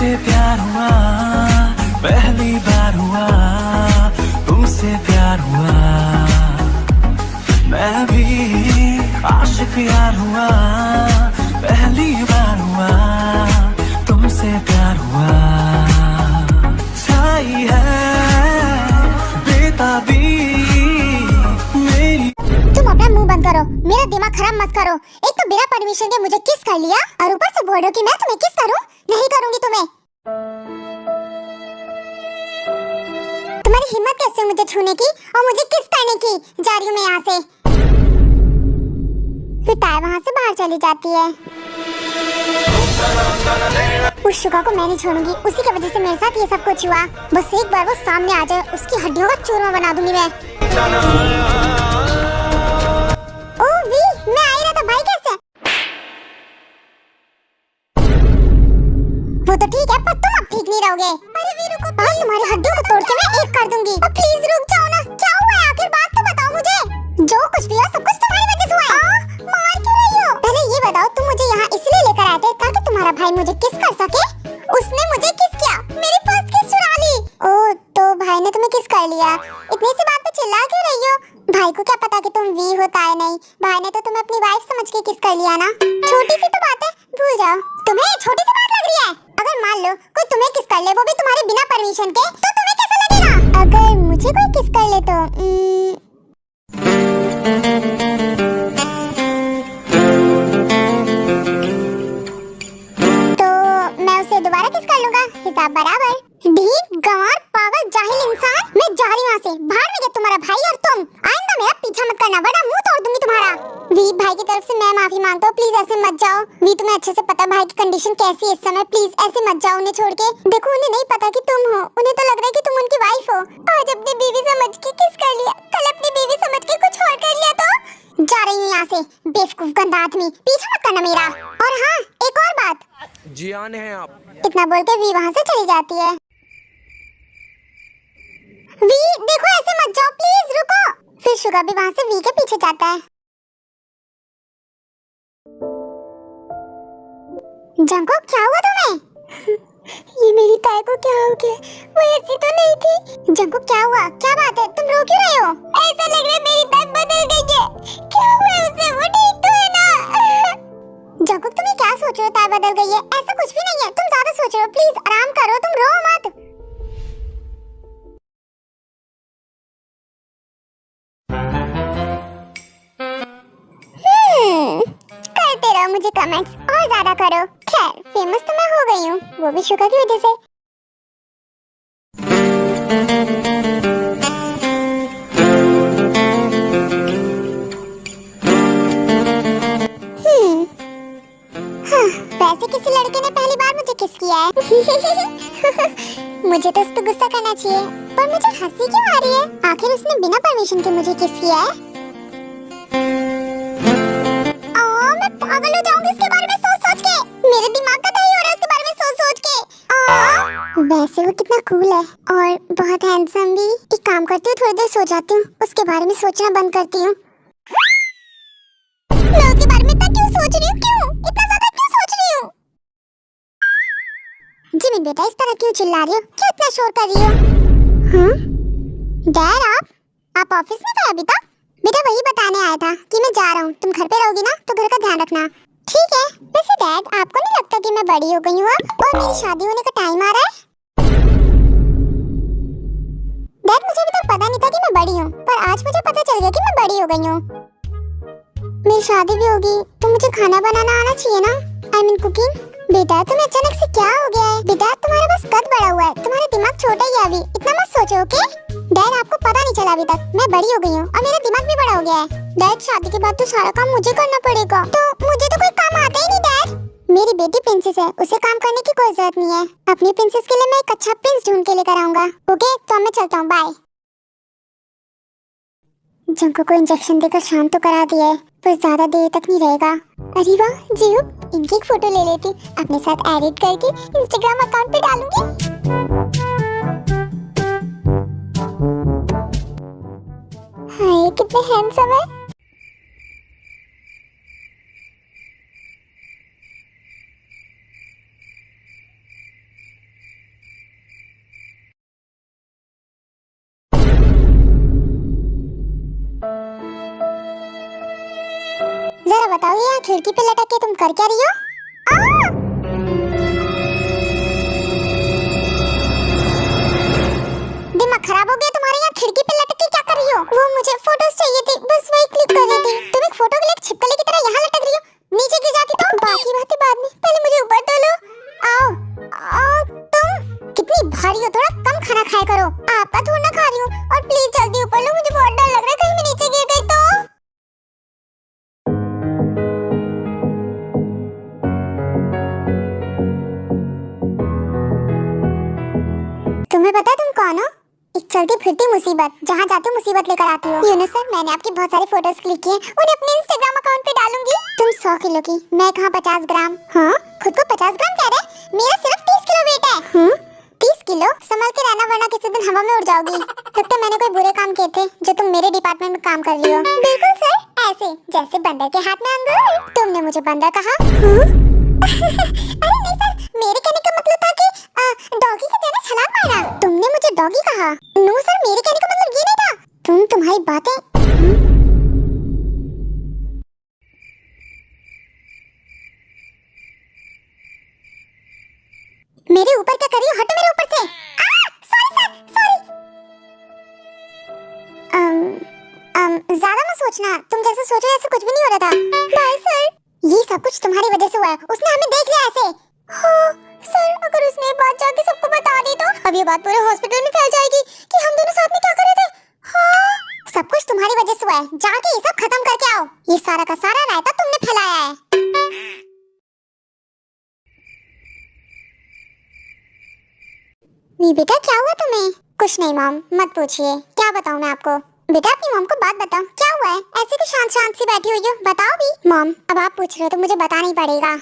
तुमसे प्यार हुआ, पहली बार हुआ, तुमसे प्यार हुआ। मैं भी आशिक यार हुआ, पहली बार हुआ, तुमसे प्यार हुआ। छाई है बेताबी मेरी। तुम अपना मुंह बंद करो, मेरा दिमाग खराब मत करो। एक तो बिना परमिशन के मुझे किस कर लिया और ऊपर से बोल रहे हो कि मैं तुम्हें किस करूं। नहीं करूंगी तुम्हें। तुम्हारी हिम्मत कैसे मुझे छूने की और मुझे किस करने की। जा रही हूं मैं यहाँ से। फिर ताई वहाँ से बाहर चली जाती है। उस शुगा को मैं नहीं छोड़ूंगी, उसी की वजह से मेरे साथ ये सब कुछ हुआ। बस एक बार वो सामने आ जाए, उसकी हड्डियों का चूरमा बना दूंगी मैं। ओ वी, मैं आ ही रहा था भाई। कैसे? वो तो ठीक है, पर तुम अब ठीक नहीं रहोगे। अरे वी रुको, आज तुम्हारी हड्डियों को तोड़ के मैं एक कर दूंगी। अब प्लीज रुक जाओ ना। क्या हुआ है आखिर, बात तो बताओ मुझे। जो कुछ भी हो सब कुछ तुम्हारी वजह से हुआ है। मार क्यों रही हो? पहले ये बताओ, तुम मुझे यहाँ इसलिए लेकर आए थे ताकि तुम्हारा भाई मुझे किस कर सके? उसने मुझे किस किया, मेरी फर्स्ट किस चुरा ली। ओह, तो भाई ने तुम्हें किस कर लिया। इतनी सी बात पे चिल्ला क्यों रही हो? भाई को क्या पता कि तुम वी होता है नहीं। भाई ने तो तुम्हें अपनी वाइफ समझ के किस कर लिया ना। छोटी सी तो बात है, भूल जाओ। तुम्हें छोटी सी बात लग रही है? अगर मान लो कोई तुम्हें किस कर ले, वो भी तुम्हारे बिना परमिशन के, तो तुम्हें कैसा लगेगा? अगर मुझे कोई किस कर ले तो मैं उसे दोबारा किस कर लूंगा। हिसाब बराबर। ढीठ, गंवार, पागल, जाहिल इंसान। मैं जा रही हूँ यहाँ से। बाहर में गया तुम्हारा भाई और तुम। आइंदा मेरा पीछा मत करना, वरना मुंह तोड़ दूंगी तुम्हारा। वी, भाई की तरफ से मैं माफी मांगता हूँ। प्लीज ऐसे मत जाओ। वी, तुम्हें अच्छे से पता भाई की कंडीशन कैसी है इस समय। प्लीज ऐसे मत जाओ उन्हें छोड़ के। देखो, उन्हें नहीं पता कि तुम हो। उन्हें तो लग रहा है कि तुम उनकी वाइफ हो। आज अपनी बीवी समझ के किस कर लिया, कल अपनी बीवी समझ के कुछ और कर लिया तो। जा रही हूँ यहाँ से, बेवकूफ गंदा आदमी। पीछा मत करना मेरा। और हाँ, एक और बात। जियान है आप। इतना बोल के वी वहाँ से चली जाती है। वी, देखो ऐसे मत जाओ, प्लीज रुको। फिर शुगा भी वहाँ से वी के पीछे जाता है। जंको, क्या हुआ तुम्हें? ये मेरी ताई को क्या हो गया? वो ऐसी तो नहीं थी। जंको, क्या हुआ? क्या बात है? तुम रो क्यों रहे हो? ऐसा लग रहा है मेरी ताई बदल गई है। क्या हुआ उसे? वो ठीक तो है ना? जंको, तुम क्या सोच रहे हो? ताई बदल गई है? ऐसा कुछ भी नहीं है। तुम ज्यादा सोच रहे हो। प्लीज आराम करो, तुम रो मत। करते रहो मुझे कमेंट्स और ज्यादा करो। खैर, फेमस तो मैं हो गई हूँ, वो भी शुगा की वजह से। हाँ, वैसे किसी लड़के ने पहली बार मुझे किस किया है। मुझे तो उस पर गुस्सा करना चाहिए, पर मुझे हंसी क्यों आ रही है? आखिर उसने बिना परमिशन के मुझे किस किया है। मैं पागल हो जाऊंगी इसके बारे में सोच के। मेरे दिमाग का दही हो रहा है इसके बारे में सोच के। वैसे वो कितना कूल है और बहुत हैंडसम भी। एक काम करती हूँ, थोड़ी देर सो जाती हूँ, उसके बारे में सोचना बंद करती हूँ। मैं उसके बारे में इतना क्यों सोच रही हूँ? क्यों इतना ज्यादा क्यों सोच रही हूँ? जिमी बेटा, इस तरह क्यों चिल्ला रही हो? क्यों इतना शोर कर रही हो? हाँ डैड, आप ऑफिस में गए अभी तक? बेटा वही बताने आया था कि मैं जा रहा हूँ। तुम घर पे रहोगी ना, तो घर का ध्यान रखना। ठीक है। वैसे डैड, आपको नहीं लगता कि मैं बड़ी हो गई हूँ अब और मेरी शादी होने का टाइम आ रहा है? डैड, मुझे अभी तक पता नहीं था कि मैं बड़ी हूँ, पर आज मुझे पता चल गया कि मैं बड़ी हो गई हूँ। मेरी शादी भी होगी तो मुझे खाना बनाना आना चाहिए ना। I mean cooking. बेटा, तुम्हें अचानक से क्या हो गया है? बेटा, तुम्हारा बस कद बड़ा हुआ है, तुम्हारा दिमाग छोटा ही है अभी। इतना मत सोचो, ओके? डैड, आपको पता नहीं चला अभी तक, मैं बड़ी हो गई हूँ और मेरा दिमाग भी बड़ा हो गया है। डैड, शादी के बाद तो सारा काम मुझे करना पड़ेगा, तो मुझे तो कोई काम आता ही नहीं। डैड, मेरी बेटी प्रिंसेस है, उसे काम करने की कोई जरूरत नहीं है। अपनी प्रिंसेस के लिए मैं एक अच्छा प्रिंस ढूंढ के लेकर आऊंगा। ओके, तो मैं चलता हूँ, बाय। जंको को इंजेक्शन देकर शांत तो करा दिया है, पर ज्यादा देर तक नहीं रहेगा। अरे वाह, जीहू, इनकी एक फोटो ले लेती, अपने साथ एडिट करके इंस्टाग्राम अकाउंट पे डालूंगी। हाय, कितने हैंडसम है। बताओ यहाँ खिड़की पे लटक के तुम कर क्या रही हो? दिमाग खराब हो गया तुम्हारे? यहाँ खिड़की पे लटक के क्या कर रही हो? वो मुझे फोटोज चाहिए थी, बस वही क्लिक कर रही थी। तुम एक फोटो के लिए छिपकली की तरह यहाँ लटक रही हो, नीचे गिर जाती तो बाकी बातें बाद में, पहले मुझे ऊपर तोलो। आओ आओ, तुम कितनी भारी हो, थोड़ा कम खाना खाया करो। आपका थोड़ा ना खा रही हूँ, और प्लीज जल्दी ऊपर लो, मुझे बहुत डर लग रहा है कहीं मैं नीचे गिर गई तो। तुम्हें पता है तुम कौन हो? एक चलती फिरती मुसीबत, जहाँ जाते हो मुसीबत लेकर आती हो। यूनुस सर, मैंने आपके बहुत सारे फोटोज क्लिक किए, उन्हें अपने इंस्टाग्राम अकाउंट पे डालूंगी। तुम 100 किलो की, मैं कहाँ 50 ग्राम। हाँ, खुद को 50 ग्राम कह रहे? मेरा सिर्फ 30 किलो वेट है। 30 किलो? संभल के रहना वरना किसी दिन हवा में उड़ जाओगी। लगता है मैंने कोई बुरे काम किए थे जो तुम मेरे डिपार्टमेंट में काम कर रही हो। बिल्कुल सर, ऐसे जैसे बंदर के हाथ में अंगूर। तुमने मुझे बंदर कहा? अरे नहीं सर, मेरे कहने का मतलब था कि डॉगी की तरह छलांग मारना। तुमने मुझे डॉगी कहा? नो सर, मेरे कहने का मतलब ये नहीं था। तुम्हारी बातें। मेरे ऊपर क्या कर रही हो? हटो मेरे ऊपर से। Sorry sir, sorry. ज्यादा मत सोचना, तुम जैसे सोचो ऐसे कुछ भी नहीं हो रहा था। Bye sir. ये सब कुछ तुम्हारी वजह से हुआ है, उसने हमें देख लिया ऐसे। हाँ सर, अगर उसने ये बात जाके सबको बता दी तो अब ये बात पूरे हॉस्पिटल में फैल जाएगी कि हम दोनों साथ में क्या कर रहे थे। हाँ, सब कुछ तुम्हारी वजह से हुआ है, जाके ये सब खत्म करके आओ। ये सारा का सारा रायता तुमने फैलाया है। नहीं बेटा, क्या हुआ तुम्हें? कुछ नहीं मॉम, मत पूछिए, क्या बताऊं मैं आपको। बेटा अपनी मॉम को बात बताओ, क्या हुआ है? ऐसे भी शांत शांत सी बैठी हुई हो, बताओ भी। मॉम, अब आप पूछ रहे हो तो मुझे बताना ही पड़ेगा।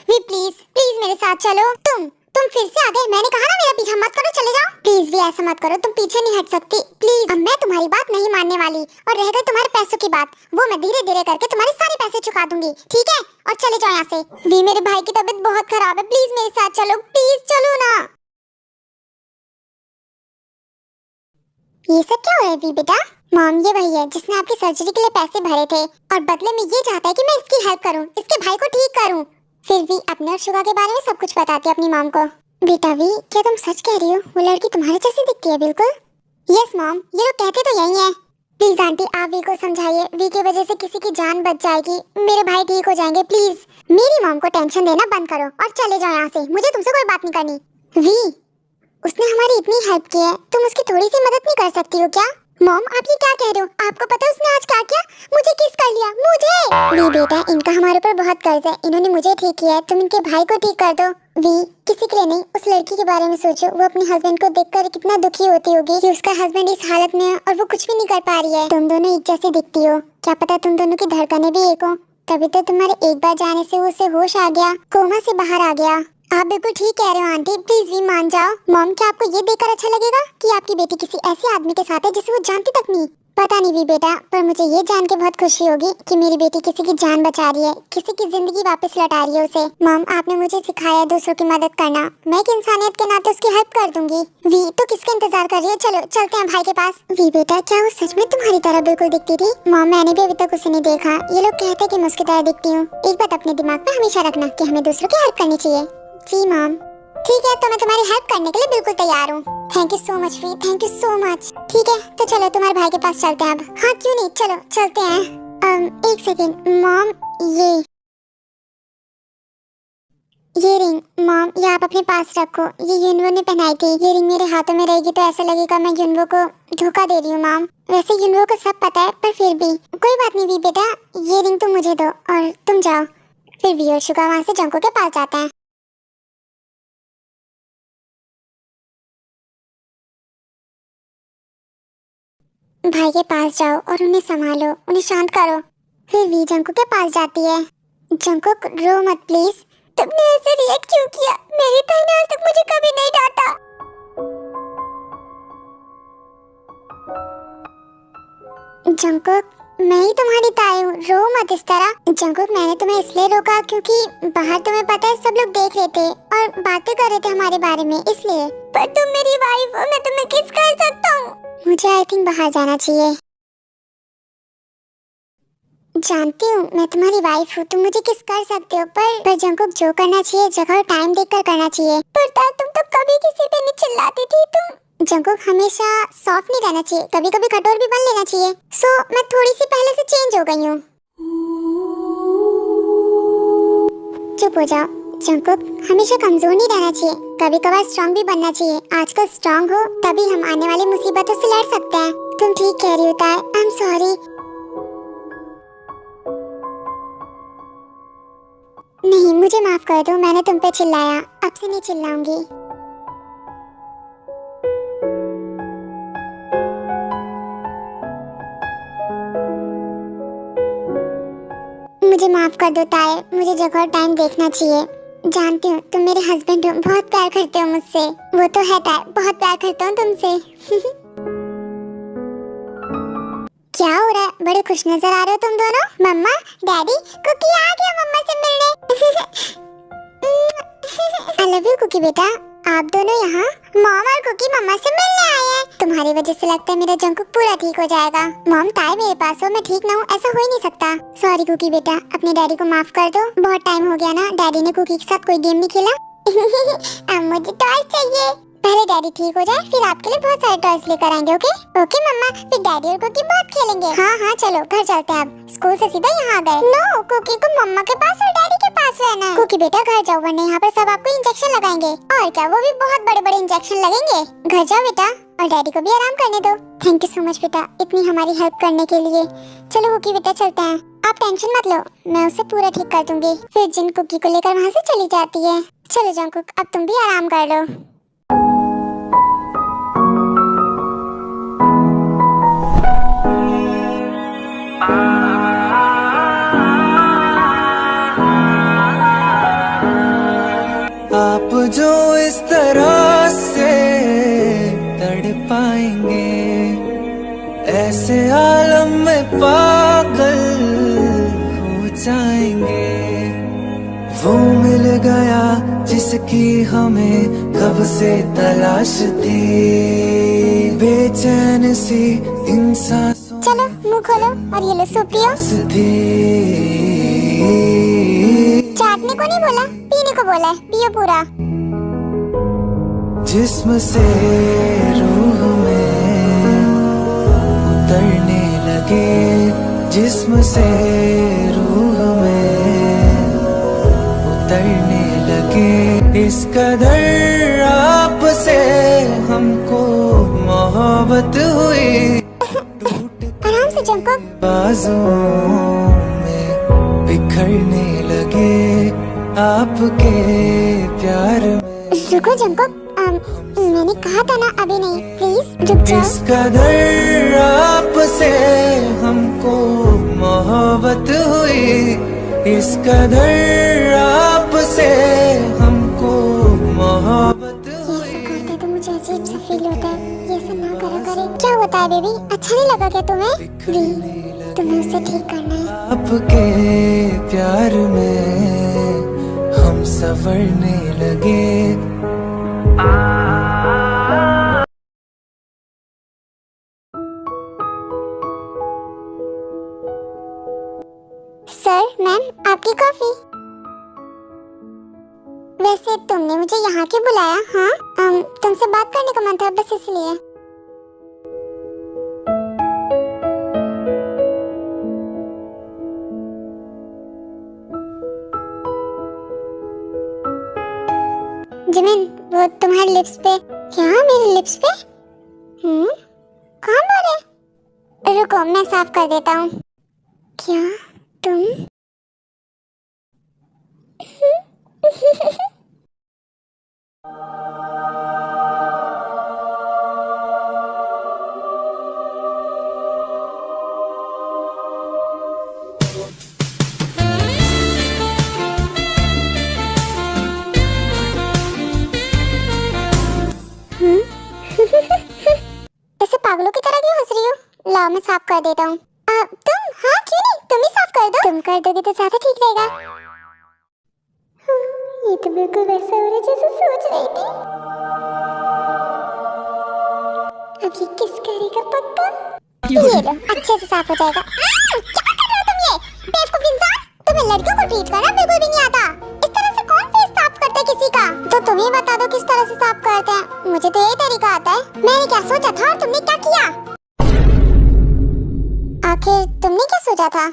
वी प्लीज प्लीज मेरे साथ चलो। तुम फिर से आ गए। मैंने कहा ना मेरा पीछा मत करो, चले जाओ। प्लीज भी ऐसा मत करो, तुम पीछे नहीं हट सकती प्लीज। अब मैं तुम्हारी बात नहीं मानने वाली। और रह गई तुम्हारे पैसों की बात, वो मैं धीरे धीरे करके तुम्हारे सारे पैसे चुका दूंगी, ठीक है? और चले जाओ यहाँ से। वी, मेरे भाई की तबीयत बहुत खराब है, प्लीज मेरे साथ चलो, प्लीज चलो ना। ये सब क्या हो रहा है वी बेटा? मॉम, ये वही है जिसने आपकी सर्जरी के लिए पैसे भरे थे और बदले में ये चाहता है कि मैं इसकी हेल्प करूं, इसके भाई को ठीक करूं। फिर भी अपने और शुगा के बारे में सब कुछ बताती है अपनी मॉम को। बेटा वी, क्या तुम सच कह रही हो? वो लड़की तुम्हारे जैसी दिखती है बिल्कुल। यस मॉम, ये लोग कहते तो यही है। प्लीज आंटी, आप वी को समझाइए, वी की वजह से किसी की जान बच जाएगी, मेरे भाई ठीक हो जाएंगे। प्लीज मेरी मॉम को टेंशन देना बंद करो और चले जाओ यहाँ से, मुझे तुमसे कोई बात नहीं करनी। वी, उसने हमारी इतनी हेल्प की है, तुम उसकी थोड़ी सी मदद नहीं कर सकती हो क्या? मॉम, आप ये क्या कह रहे हो? आपको पता है उसने आज क्या किया? मुझे किस कर लिया, मुझे। वी बेटा, इनका हमारे ऊपर बहुत कर्ज है, इन्होंने मुझे ठीक किया है, तुम इनके भाई को ठीक कर दो। वी, किसी के लिए नहीं, उस लड़की के बारे में सोचो। वो अपने हस्बैंड को देखकर कितना दुखी होती होगी कि उसका हस्बैंड इस हालत में है और वो कुछ भी नहीं कर पा रही है। तुम दोनों एक जैसी दिखती हो, क्या पता तुम दोनों की धड़कनें भी एक हो, तभी तो तुम्हारे एक बार जाने से उसे होश आ गया, कोमा से बाहर आ गया। आप बिल्कुल ठीक कह रहे हो आंटी, प्लीज भी मान जाओ। मॉम, क्या आपको ये देखकर अच्छा लगेगा कि आपकी बेटी किसी ऐसे आदमी के साथ है जिसे वो जानती तक नहीं? पता नहीं भी बेटा, पर मुझे ये जान के बहुत खुशी होगी कि मेरी बेटी किसी की जान बचा रही है, किसी की जिंदगी वापस लौटा रही है उसे। मॉम, आपने मुझे सिखाया दूसरों की मदद करना, मैं एक इंसानियत के नाते उसकी हेल्प कर दूंगी। वी, तो किसका इंतजार कर रही है? चलो चलते हैं भाई के पास। वी बेटा, क्या वो सच में तुम्हारी तरह बिल्कुल दिखती थी? मॉम, मैंने भी अभी तक उसे नहीं देखा। ये लोग कहते कि मैं उसकी तरह दिखती हूँ। एक बात अपने दिमाग में हमेशा रखना कि हमें दूसरों की हेल्प करनी चाहिए। जी मॉम। ठीक है, तो मैं तुम्हारी हेल्प करने के लिए बिल्कुल तैयार हूँ। थैंक यू सो मच वी, थैंक यू सो मच। ठीक है, तो चलो तुम्हारे भाई के पास चलते हैं अब। हाँ क्यों नहीं, चलो चलते हैं। एक सेकंड मॉम, ये रिंग मॉम, ये आप अपने पास रखो। ये युनवो ने पहनाई थी, ये रिंग मेरे हाथों में रहेगी तो ऐसा लगेगा मैं युनवो को धोखा दे रही हूँ मॉम। वैसे युनवो को सब पता है, पर फिर भी कोई बात नहीं वी बेटा, ये रिंग तुम मुझे दो और तुम जाओ। फिर वी और शुगा वहाँ से जंको के पास जाते हैं। भाई के पास जाओ और उन्हें संभालो, उन्हें शांत करो। फिर वी जंको के पास जाती है। जंको, रो मत प्लीज। तुमने ऐसे रिएक्ट क्यों किया? मेरी बहन ने आज तक मुझे कभी नहीं डांटा। जंको, मैं ही तुम्हारी ताई हूँ, रो मत इस तरह। जंको, मैंने तुम्हें इसलिए रोका क्योंकि बाहर तुम्हें पता है सब लोग देख रहे थे और बातें कर रहे थे हमारे बारे में, इसलिए। पर तुम मेरी वाइफ हो, मैं तुम्हें किस कर सकता हूँ? मुझे आई थिंक बाहर जाना चाहिए। जानती हूँ मैं तुम्हारी वाइफ हूँ, तुम मुझे किस कर सकते हो, पर जंकुक जो करना चाहिए जगह और टाइम देखकर करना चाहिए। पर तुम तो कभी किसी पे नहीं चिल्लाती थी। तुम जंकुक हमेशा सॉफ्ट नहीं रहना चाहिए, कभी कभी कठोर भी बन लेना चाहिए। सो मैं थोड़ी सी पहले से चेंज हो गई हूँ। चुप हो जाओ। जंकुक हमेशा कमजोर नहीं रहना चाहिए, कभी कभार स्ट्रांग भी बनना चाहिए। आजकल स्ट्रांग हो तभी हम आने वाली मुसीबतों से लड़ सकते हैं। तुम ठीक कह रही हो ताई, आई एम सॉरी। नहीं, मुझे माफ कर दो, मैंने तुम पे चिल्लाया, अब से नहीं चिल्लाऊंगी। मुझे माफ कर दो ताई, मुझे जगह और टाइम देखना चाहिए। जानती हूँ तुम मेरे हस्बैंड हो, बहुत प्यार करते हो मुझसे। वो तो है ताई, बहुत प्यार करता हूँ तुमसे। क्या हो रहा है, बड़े खुश नजर आ रहे हो तुम दोनों। मम्मा, डैडी, कुकी आ गया मम्मा से मिलने। आई लव यू कुकी बेटा। आप दोनों यहाँ मॉम और कुकी मम्मा से मिलने आए हैं। तुम्हारी वजह से लगता है मेरा जंकुक पूरा ठीक हो जाएगा। मॉम ताई मेरे पास हो, मैं ठीक ना हूँ ऐसा हो ही नहीं सकता। सॉरी कुकी बेटा, अपने डैडी को माफ कर दो। बहुत टाइम हो गया ना डैडी ने कुकी के साथ कोई गेम नहीं खेला। अब मुझे टॉय चाहिए। पहले डैडी ठीक हो जाए फिर आपके लिए बहुत सारे टॉयज लेकर आएंगे। ओके ओके मम्मा, फिर डैडी और कुकी बहुत खेलेंगे। हाँ हाँ चलो घर चलते हैं। अब स्कूल से सीधा यहाँ आ गए। नो, कुकी को मम्मा के पास और डैडी के पास रहना है। कुकी बेटा घर जाओ, वरना यहाँ पर सब आपको इंजेक्शन लगाएंगे। और क्या, वो भी बहुत बड़े बड़े इंजेक्शन लगेंगे। घर जाओ बेटा, और डैडी को भी आराम करने दो। थैंक यू सो मच बेटा, इतनी हमारी हेल्प करने के लिए। चलो कुकी बेटा चलते हैं। आप टेंशन मत लो, मैं उसे पूरा ठीक कर दूंगी। फिर जिन कुकी को लेकर वहाँ से चली जाती है। चलो जंकुक, अब तुम भी आराम कर लो। आप जो इस तरह से तड़पाएंगे, ऐसे आलम में पागल हो जाएंगे। वो मिल गया जिसकी हमें कब से तलाश थी, बेचैन सी इंसान। चलो मुंह खोलो और ये लो सूप पियो। चाटने को नहीं बोला, पीने को बोला है, पियो पूरा। जिस्म से रूह में उतरने लगे, जिस्म से रूह में उतरने लगे। इस कदर आपसे हमको मोहब्बत हुई। आराम से जंकुक। बाजों में बिखरने लगे आपके प्यार में। रुको जंकुक, मैंने कहा था ना अभी नहीं, प्लीज रुक जाओ। इस कदर आपसे हमको मोहब्बत हुई, इस कदर आपसे हमको मोहब्बत हुई। ये ऐसा करते तो मुझे अजीब सा फील होता है। ये ऐसा ना करा करे। क्या होता है बेबी, अच्छा नहीं लगा क्या तुम्हें? वी, तुम्हें उसे ठीक करना है। आपके प्यार में हम संवरने लगे। सर, मैम, आपकी कॉफी। वैसे तुमने मुझे यहाँ क्यों बुलाया? हाँ, तुमसे बात करने का मन था बस इसलिए। जिमिन, वो तुम्हारे लिप्स पे। क्या मेरे लिप्स पे? कहाँ बोल रहे? रुको मैं साफ कर देता हूँ। क्या तुम? ऐसे पागलों की तरह क्यों हंस रही हो? लाओ मैं साफ कर देता हूँ। तुम? हाँ क्यों नहीं, तुम ही साफ कर दो। तुम कर दोगे तो ज्यादा ठीक रहेगा। ये तो बिल्कुल वैसा हो रहा है जैसे सोच रही थी। अब ये किस करेगा पक्का? ये लो, अच्छे से साफ हो जाएगा। क्या कर रहे हो तुम ये? तुम ही बता दो किस तरह से साफ करते हैं, मुझे तो यही तरीका आता है। मैंने क्या सोचा था और तुमने क्या किया? आखिर तुमने क्या सोचा था?